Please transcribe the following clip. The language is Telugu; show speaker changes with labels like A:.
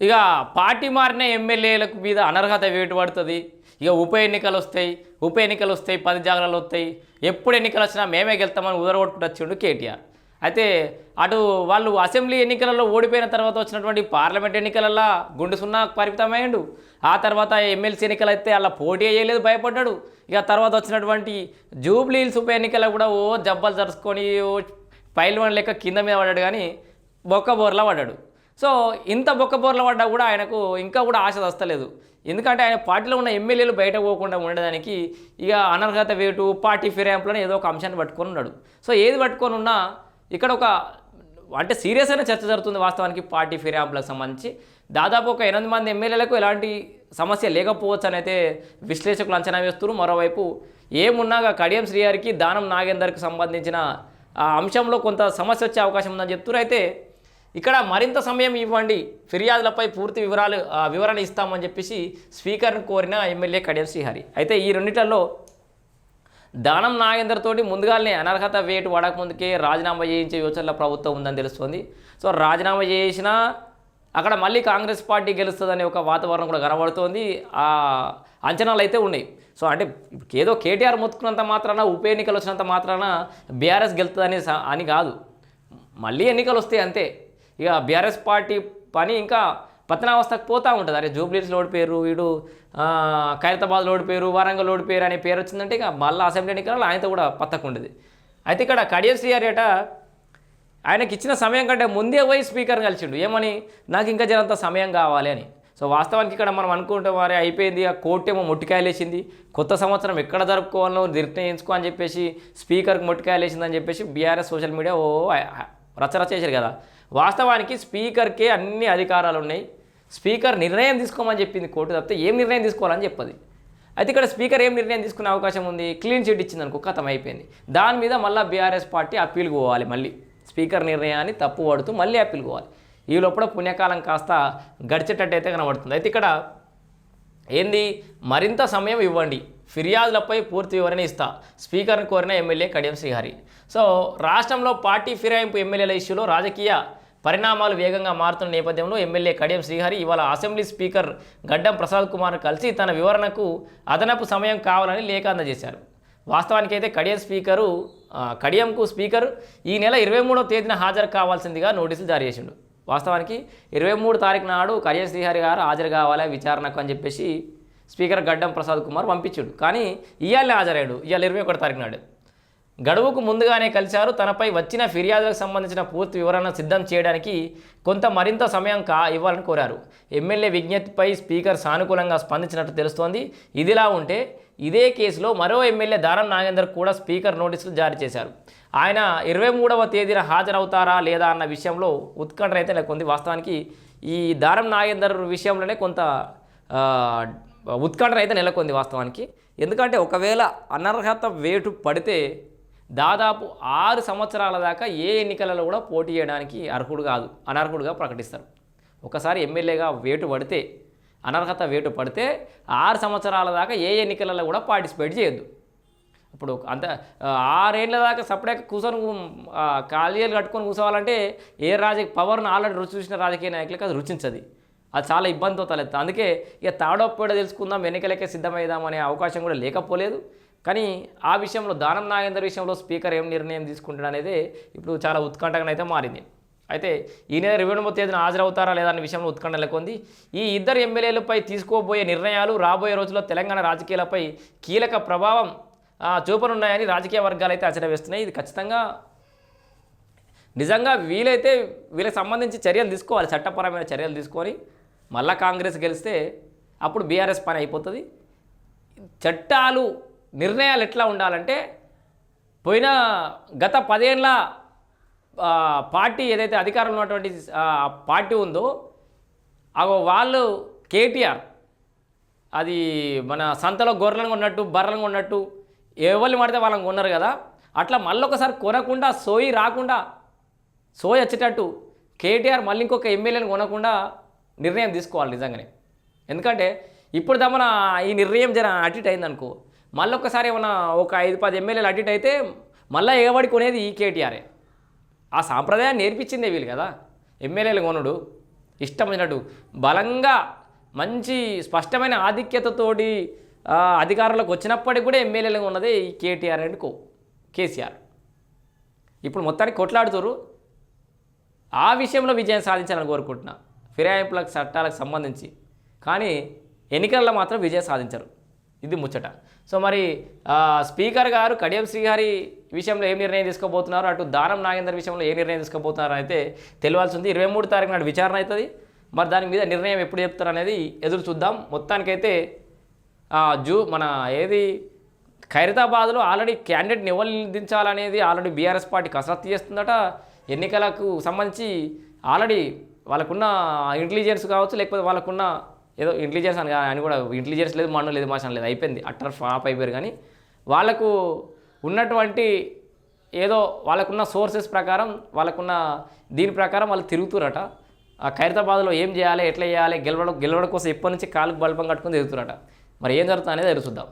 A: ఇక పార్టీ మారిన ఎమ్మెల్యేలకు మీద అనర్హత వేటు పడుతుంది. ఇక ఉప ఎన్నికలు వస్తాయి 10 జాగాలు వస్తాయి. ఎప్పుడు ఎన్నికలు వచ్చినా మేమే గెలుస్తామని ఉదరగొట్టుకుంటూ వచ్చిండు కేటీఆర్. అయితే అటు వాళ్ళు అసెంబ్లీ ఎన్నికలలో ఓడిపోయిన తర్వాత వచ్చినటువంటి పార్లమెంట్ ఎన్నికలలో గుండు సున్నా పరిమితమైండు. ఆ తర్వాత ఎమ్మెల్సీ ఎన్నికలు అయితే అలా పోటీ చేయలేదు, భయపడ్డాడు. ఇక తర్వాత వచ్చినటువంటి జూబ్లీహిల్స్ ఉప ఎన్నికల్లో కూడా ఓ జబ్బలు జరుచుకొని ఓ పైల్వాన్ లెక్క కింద మీద పడ్డాడు, కానీ బొక్కబోర్లా పడ్డాడు. సో ఇంత బొక్కబోర్ల పడ్డా కూడా ఆయనకు ఇంకా కూడా ఆశ వస్తలేదు. ఎందుకంటే ఆయన పార్టీలో ఉన్న ఎమ్మెల్యేలు బయట పోకుండా ఉండడానికి ఇక అనర్హత వేటు పార్టీ ఫిరాయింపులను ఏదో ఒక అంశాన్ని పట్టుకొని ఉన్నాడు. సో ఏది పట్టుకొని ఉన్నా ఇక్కడ ఒక అంటే సీరియస్ అయిన చర్చ జరుగుతుంది వాస్తవానికి పార్టీ ఫిరాయింపులకు సంబంధించి. దాదాపు ఒక 8 మంది ఎమ్మెల్యేలకు ఎలాంటి సమస్య లేకపోవచ్చు అని అయితే విశ్లేషకులు అంచనా వేస్తున్నారు. మరోవైపు ఏమున్నాగా కడియం శ్రీహరికి దానం నాగేందర్కి సంబంధించిన ఆ అంశంలో కొంత సమస్య వచ్చే అవకాశం ఉందని చెప్తున్నారు. అయితే ఇక్కడ మరింత సమయం ఇవ్వండి, ఫిర్యాదులపై పూర్తి వివరణ ఇస్తామని చెప్పేసి స్పీకర్ని కోరిన ఎమ్మెల్యే కడియం శ్రీహరి. అయితే ఈ రెండిట్లలో దానం నాగేందర్ తోటి ముందుగానే అనర్హత వేటు పడకముందుకే రాజీనామా చేయించే యోచనలో ప్రభుత్వం ఉందని తెలుస్తుంది. సో రాజీనామా చేసినా అక్కడ మళ్ళీ కాంగ్రెస్ పార్టీ గెలుస్తుందనే ఒక వాతావరణం కూడా కనబడుతోంది. ఆ అంచనాలు అయితే ఉన్నాయి. సో అంటే ఏదో కేటీఆర్ మొత్తుకున్నంత మాత్రాన ఉప ఎన్నికలు వచ్చినంత మాత్రాన బీఆర్ఎస్ గెలుతుందని అని కాదు, మళ్ళీ ఎన్నికలు వస్తాయి అంతే. ఇక బీఆర్ఎస్ పార్టీ పని ఇంకా పతనావస్థకు పోతూ ఉంటుంది. అరే జూబ్లీహిల్స్లో ఓడిపోయారు, వీడు ఖైరతాబాద్లో ఓడిపోయారు, వరంగల్ ఓడిపోయారు అనే పేరు వచ్చిందంటే ఇక మళ్ళీ అసెంబ్లీ ఎన్నికలలో ఆయనతో కూడా పత్తకుండేది. అయితే ఇక్కడ కడియం శ్రీహరి అట ఆయనకి ఇచ్చిన సమయం కంటే ముందే పోయి స్పీకర్ని కలిసిండు. ఏమని, నాకు ఇంకా జరంత సమయం కావాలి అని. సో వాస్తవానికి ఇక్కడ మనం అనుకుంటే వారే అయిపోయింది, ఆ కోర్టు ఏమో మొట్టికాయలు వేసింది, కొత్త సంవత్సరం ఎక్కడ జరుపుకోవాలో నిర్ణయించుకో అని చెప్పేసి స్పీకర్కి మొట్టికాయలు వేసిందని చెప్పేసి బీఆర్ఎస్ సోషల్ మీడియా ఓ రచరచ చేశారు కదా. వాస్తవానికి స్పీకర్కే అన్ని అధికారాలు ఉన్నాయి. స్పీకర్ నిర్ణయం తీసుకోమని చెప్పింది కోర్టు, తప్పితే ఏం నిర్ణయం తీసుకోవాలని చెప్పదు. అయితే ఇక్కడ స్పీకర్ ఏం నిర్ణయం తీసుకునే అవకాశం ఉంది, క్లీన్ చిట్ ఇచ్చింది అనుకో కథం అయిపోయింది. దాని మీద మళ్ళీ బీఆర్ఎస్ పార్టీ అప్పీల్ పోవాలి, మళ్ళీ స్పీకర్ నిర్ణయాన్ని తప్పు పడుతూ మళ్ళీ అప్పీల్ పోవాలి. ఈ లోపల పుణ్యకాలం కాస్త గడిచేటట్టు అయితే కనబడుతుంది. అయితే ఇక్కడ ఏంది, మరింత సమయం ఇవ్వండి, ఫిర్యాదులపై పూర్తి వివరణ ఇస్తా, స్పీకర్ని కోరిన ఎమ్మెల్యే కడియం శ్రీహరి. సో రాష్ట్రంలో పార్టీ ఫిరాయింపు ఎమ్మెల్యేల ఇష్యూలో రాజకీయ పరిణామాలు వేగంగా మారుతున్న నేపథ్యంలో ఎమ్మెల్యే కడియం శ్రీహరి ఇవాళ అసెంబ్లీ స్పీకర్ గడ్డం ప్రసాద్ కుమార్ను కలిసి తన వివరణకు అదనపు సమయం కావాలని లేఖ అందజేశారు. వాస్తవానికైతే కడియంకు స్పీకర్ ఈ నెల 23వ తేదీన హాజరు కావాల్సిందిగా నోటీసులు జారీ చేసిండు. వాస్తవానికి 23 తారీఖు నాడు కడియం శ్రీహరి గారు హాజరు కావాలి విచారణకు అని చెప్పేసి స్పీకర్ గడ్డం ప్రసాద్ కుమార్ పంపించాడు. కానీ ఇవాళనే హాజరయ్యాడు, ఇవాళ 21 తారీఖు నాడు. గడువుకు ముందుగానే కలిశారు. తనపై వచ్చిన ఫిర్యాదులకు సంబంధించిన పూర్తి వివరణ సిద్ధం చేయడానికి మరింత సమయం ఇవ్వాలని కోరారు. ఎమ్మెల్యే విజ్ఞప్తిపై స్పీకర్ సానుకూలంగా స్పందించినట్టు తెలుస్తోంది. ఇదిలా ఉంటే ఇదే కేసులో మరో ఎమ్మెల్యే దానం నాగేందర్ కూడా స్పీకర్ నోటీసులు జారీ చేశారు. ఆయన 23వ తేదీన హాజరవుతారా లేదా అన్న విషయంలో ఉత్కంఠ అయితే నెలకొంది. వాస్తవానికి ఈ దానం నాగేందర్ విషయంలోనే కొంత ఉత్కంఠ అయితే నెలకొంది వాస్తవానికి. ఎందుకంటే ఒకవేళ అనర్హత వేటు పడితే దాదాపు 6 సంవత్సరాల దాకా ఏ ఎన్నికలలో కూడా పోటీ చేయడానికి అనర్హుడుగా ప్రకటిస్తారు. ఒకసారి ఎమ్మెల్యేగా అనర్హత వేటు పడితే 6 సంవత్సరాల దాకా ఏ ఎన్నికలలో కూడా పార్టిసిపేట్ చేయొద్దు. ఇప్పుడు అంత 6 ఏళ్ళ దాకా సపరేట్ కూర్చొని ఖాళీలు కట్టుకొని కూర్చోవాలంటే పవర్ను ఆల్రెడీ చూసిన రాజకీయ నాయకులకు అది రుచించదు. అది చాలా ఇబ్బందితో తలెత్తుంది. అందుకే ఇక తాడోపేడ తెలుసుకుందాం, ఎన్నికలకే సిద్ధమవుదాం అనే అవకాశం కూడా లేకపోలేదు. కానీ ఆ విషయంలో దానం నాగేందర్ విషయంలో స్పీకర్ ఏం నిర్ణయం తీసుకుంటాడు అనేది ఇప్పుడు చాలా ఉత్కంఠగా అయితే మారింది. అయితే ఈ నెల 23వ తేదీన హాజరవుతారా లేదా అన్న విషయంలో ఉత్కంఠ నెలకొంది. ఈ ఇద్దరు ఎమ్మెల్యేలపై తీసుకోబోయే నిర్ణయాలు రాబోయే రోజుల్లో తెలంగాణ రాజకీయాలపై కీలక ప్రభావం చూపనున్నాయని రాజకీయ వర్గాలు అయితే అంచనా వేస్తున్నాయి. ఇది ఖచ్చితంగా నిజంగా వీళ్ళకి సంబంధించి చర్యలు తీసుకోవాలి, చట్టపరమైన చర్యలు తీసుకొని మళ్ళా కాంగ్రెస్ గెలిస్తే అప్పుడు బీఆర్ఎస్ పని అయిపోతుంది. నిర్ణయాలు ఎట్లా ఉండాలంటే గత 10 ఏళ్ళ పార్టీ ఏదైతే అధికారంలో ఉన్నటువంటి పార్టీ ఉందో వాళ్ళు కేటీఆర్ అది మన సంతలో గొర్రెలను కొన్నట్టు బర్రెలను కొన్నట్టు ఎవరిని పడితే వాళ్ళని కొన్నారు కదా, అట్లా మళ్ళొకసారి కొనకుండా సోయి వచ్చేటట్టు కేటీఆర్ మళ్ళీ ఇంకొక ఎమ్మెల్యేని కొనకుండా నిర్ణయం తీసుకోవాలి నిజంగానే. ఎందుకంటే ఇప్పుడు దమ్మన ఈ నిర్ణయం అటు ఇటు అయిందనుకో, మళ్ళొకసారి ఏమన్నా ఒక 5-10 ఎమ్మెల్యేలు అటు ఇటు అయితే మళ్ళీ ఎగబడి కొనేది ఈ కేటీఆరే. ఆ సాంప్రదాయాన్ని నేర్పించిందే వీళ్ళు కదా ఎమ్మెల్యేలు కొనుడు. ఇష్టం వచ్చినట్టు బలంగా మంచి స్పష్టమైన ఆధిక్యతతోటి అధికారంలోకి వచ్చినప్పటికి కూడా ఎమ్మెల్యేలుగా ఉన్నది ఈ కేటీఆర్ అండ్ కేసీఆర్. ఇప్పుడు మొత్తానికి కొట్లాడుతురు. ఆ విషయంలో విజయం సాధించాలని కోరుకుంటున్నా ఫిరాయింపుల చట్టాలకు సంబంధించి. కానీ ఎన్నికల్లో మాత్రం విజయం సాధించరు. ఇది ముచ్చట. సో మరి స్పీకర్ గారు కడియం శ్రీహరి విషయంలో ఏం నిర్ణయం తీసుకోబోతున్నారు, అటు దానం నాగేందర్ విషయంలో ఏ నిర్ణయం తీసుకోబోతున్నారు అయితే తెలియాల్సి ఉంది. 23 తారీఖు నాడు విచారణ అవుతుంది. మరి దాని మీద నిర్ణయం ఎప్పుడు చెప్తారు అనేది ఎదురు చూద్దాం. మొత్తానికైతే మన ఏది ఖైరతాబాద్లో ఆల్రెడీ క్యాండిడేట్ని ఎవరు నిలదించాలనేది ఆల్రెడీ బీఆర్ఎస్ పార్టీ కసరత్తు చేస్తుందట. ఎన్నికలకు సంబంధించి ఆల్రెడీ వాళ్ళకున్న ఇంటెలిజెన్స్ కావచ్చు, లేకపోతే వాళ్ళకున్న ఏదో ఇంటెలిజెన్స్ అని కూడా ఇంటెలిజెన్స్ లేదు, మన్ను లేదు, మాషన్ లేదు, అయిపోయింది, అట్టర్ ఫ్లాప్ అయిపోయారు. కానీ వాళ్ళకు ఉన్నటువంటి ఏదో వాళ్ళకున్న సోర్సెస్ ప్రకారం, వాళ్ళకున్న దీని ప్రకారం వాళ్ళు తిరుగుతురట. ఆ ఖైరతాబాద్లో ఏం చేయాలి, ఎట్లా చేయాలి, గెలవడం కోసం ఎప్పటి నుంచి కాలుకు బల్బం కట్టుకొని తిరుగుతురట. మరి ఏం జరుగుతుంది అనేది తెలుసుద్దాం.